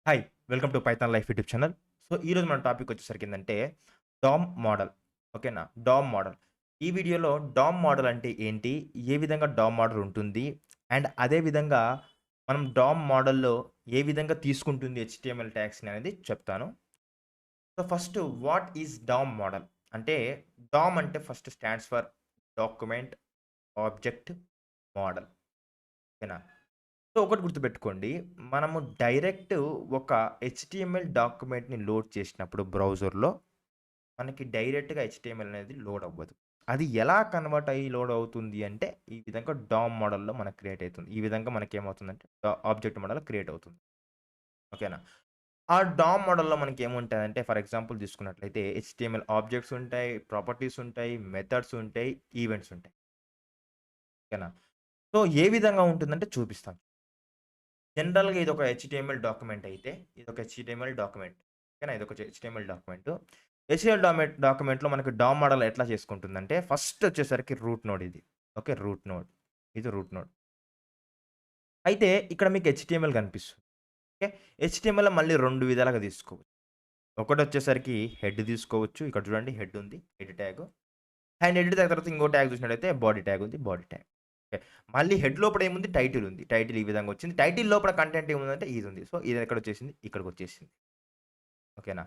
Hi! Welcome to Python life YouTube channel. So, ఈరోజు మన topic వచ్చేసరికి ఏందంటే డామ్ మోడల్. ఓకేనా? DOM model. ఈ వీడియోలో డామ్ మోడల్ అంటే ఏంటి? ఏ విధంగా డామ్ మోడల్ ఉంటుంది? అండ్ అదే విధంగా మనం డామ్ మోడల్‌లో ఏ విధంగా తీసుకుంటుంది హెచ్‌టీఎంఎల్ ట్యాగ్స్‌ని అనేది చెప్తాను. So, first what is DOM model? అంటే డామ్ అంటే first stands for document object model. ఓకేనా? సో, ఒకటి గుర్తుపెట్టుకోండి. మనము డైరెక్ట్ ఒక హెచ్‌టీఎంఎల్ డాక్యుమెంట్‌ని లోడ్ చేసినప్పుడు బ్రౌజర్‌లో మనకి డైరెక్ట్‌గా హెచ్‌టీఎంఎల్ అనేది లోడ్ అవ్వదు. అది ఎలా కన్వర్ట్ అయ్యి లోడ్ అవుతుంది అంటే, ఈ విధంగా డామ్ మోడల్‌లో మనకు క్రియేట్ అయితుంది. ఈ విధంగా మనకేమవుతుందంటే ఆబ్జెక్ట్ మోడల్ క్రియేట్ అవుతుంది. ఓకేనా? ఆ డామ్ మోడల్‌లో మనకేముంటాయంటే ఫర్ ఎగ్జాంపుల్ తీసుకున్నట్లయితే హెచ్‌టీఎంఎల్ ఆబ్జెక్ట్స్ ఉంటాయి, ప్రాపర్టీస్ ఉంటాయి, మెథడ్స్ ఉంటాయి, ఈవెంట్స్ ఉంటాయి. ఓకేనా? సో, ఏ విధంగా ఉంటుందంటే చూపిస్తాను. జనరల్‌గా ఇదొక హెచ్‌టీఎంఎల్ డాక్యుమెంట్ అయితే, ఇదొక హెచ్‌టీఎంఎల్ డాక్యుమెంట్. ఓకేనా? ఇదొక హెచ్‌టీఎంఎల్ డాక్యుమెంటు. హెచ్‌టీఎంఎల్ డాక్యుమెంట్‌లో మనకు డామ్ మోడల్ ఎట్లా చేసుకుంటుందంటే, ఫస్ట్ వచ్చేసరికి రూట్ నోడ్ ఇది. ఓకే. Root node. ఇది రూట్ నోడ్. అయితే ఇక్కడ మీకు హెచ్‌టీఎంఎల్ కనిపిస్తుంది. ఓకే. హెచ్‌టీఎంఎల్‌లో మళ్ళీ 2 విధాలుగా తీసుకోవచ్చు. ఒకటొచ్చేసరికి హెడ్ తీసుకోవచ్చు. ఇక్కడ చూడండి హెడ్ ఉంది. Head tag. And head tag తర్వాత ఇంకో ట్యాగ్ చూసినట్టయితే బాడీ ట్యాగ్ ఉంది. Body tag. ఓకే. మళ్ళీ హెడ్ లోపల ఏముంది? టైటిల్ ఉంది. టైటిల్ ఈ విధంగా వచ్చింది. టైటిల్ లోపల కంటెంట్ ఏముందంటే ఇది ఉంది. సో, ఇది ఎక్కడొచ్చేసింది? ఇక్కడికొచ్చేసింది. ఓకేనా?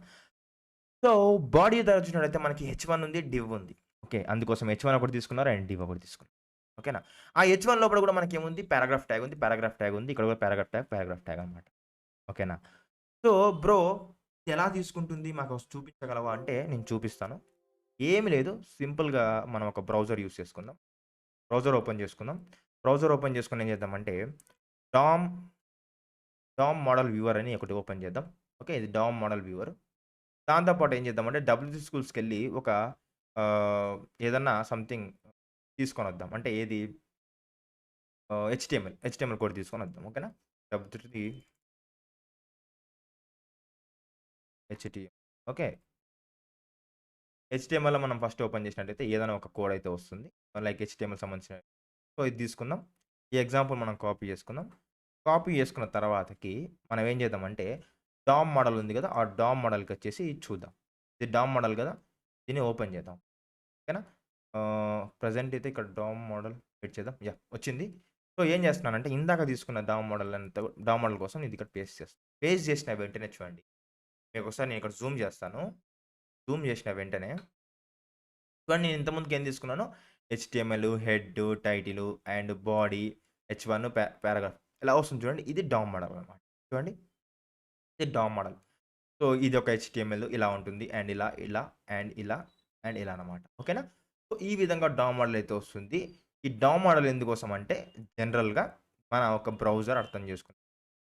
సో, బాడీ దగ్గర చూసినట్టయితే మనకి హెచ్1 ఉంది. డివ్ ఉంది. ఓకే. అందుకోసం హెచ్1 ఒకటి తీసుకున్నారు. అండ్ డివ్ ఒకటి తీసుకున్నారు. ఓకేనా? ఆ హెచ్1 లోపల కూడా మనకేముంది? పారాగ్రాఫ్ ట్యాగ్ ఉంది. పారాగ్రాఫ్ ట్యాగ్ ఉంది. ఇక్కడ కూడా పారాగ్రాఫ్ ట్యాగ్ అన్నమాట. ఓకేనా? సో, బ్రో ఎలా తీసుకుంటుంది? మాకు చూపించగలవా అంటే నేను చూపిస్తాను. ఏమి లేదు. సింపుల్‌గా మనం ఒక బ్రౌజర్ యూజ్ చేసుకుందాం. బ్రౌజర్ ఓపెన్ చేసుకుందాం. బ్రౌజర్ ఓపెన్ చేసుకొని ఏం చేద్దామంటే డామ్, డామ్ మోడల్ వ్యూవర్ అని ఒకటి ఓపెన్ చేద్దాం. ఓకే. ఇది డామ్ మోడల్ వ్యూవర్. దాంతో పాటు ఏం చేద్దామంటే డబ్ల్యూసీ స్కూల్స్‌కెళ్ళి ఒక ఆహ్, ఏదన్నా సంథింగ్ తీసుకొనొద్దాం. అంటే ఏది హెచ్‌టీఎంఎల్ కోడ్ తీసుకొనొద్దాం. ఓకేనా? WC హెచ్‌టీఎం okay. హెచ్‌టీఎంఎల్‌లో మనం ఫస్ట్ ఓపెన్ చేసినట్టయితే ఏదైనా ఒక కోడ్ అయితే వస్తుంది. లైక్ హెచ్‌టీఎంఎల్ సంబంధించిన సో, ఇది తీసుకుందాం. ఈ ఎగ్జాంపుల్ మనం కాపీ చేసుకుందాం. కాపీ చేసుకున్న తర్వాతకి మనం ఏం చేద్దామంటే డామ్ మోడల్ ఉంది కదా! ఆ డామ్ మోడల్‌కొచ్చేసి చూద్దాం. ఇది డామ్ మోడల్ కదా! దీన్ని ఓపెన్ చేద్దాం. ఓకేనా? ప్రెజెంట్ అయితే ఇక్కడ డామ్ మోడల్ వెయిట్ చేద్దాం. యాహ్! వచ్చింది. సో, ఏం చేస్తున్నానంటే ఇందాక తీసుకున్న డామ్ మోడల్ కోసం ఇది ఇక్కడ పేస్ట్ చేస్తాను. పేస్ట్ చేసిన వెంటనే చూడండి. మీకొకసారి నేను ఇక్కడ జూమ్ చేస్తాను. జూమ్ చేసిన వెంటనే చూడండి నేను ఇంతకుముందుకు ఏం తీసుకున్నానో HTML, head, title and body, H one paragraph ఇలా వస్తుంది చూడండి. ఇది డామ్ మోడల్ అన్నమాట. చూడండి. ఇది డామ్ మోడల్. సో, ఇది ఒక హెచ్‌టీఎంఎల్ ఇలా ఉంటుంది. అండ్ ఇలా, ఇలా అండ్ ఇలా అండ్ ఇలా అన్నమాట. ఓకేనా? సో, ఈ విధంగా డామ్ మోడల్ అయితే వస్తుంది. ఈ డామ్ మోడల్ ఎందుకోసం అంటే జనరల్‌గా మన ఒక బ్రౌజర్ అర్థం చేసుకుంది.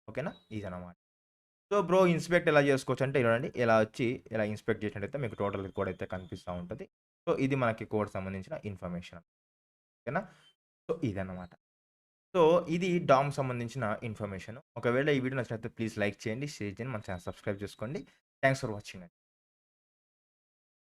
ఓకేనా? ఇదన్నమాట. సో, బ్రో ఇన్స్పెక్ట్ ఎలా చేసుకోవచ్చంటే చూడండి ఇలా వచ్చి ఇలా ఇన్స్పెక్ట్ చేసినట్టయితే మీకు టోటల్ కోడ్ అయితే కనిపిస్తా ఉంటది. సో, ఇది మనకి కోడ్ సంబంధించిన ఇన్ఫర్మేషన్. ఓకేనా? సో, ఇదన్నమాట. సో, ఇది డామ్ సంబంధించిన ఇన్ఫర్మేషన్. ఒకవేళ ఈ వీడియో నచ్చినట్లయితే ప్లీజ్ లైక్ చేయండి, షేర్ చేయండి, మన ఛానెల్ సబ్స్క్రైబ్ చేసుకోండి. Thanks for watching.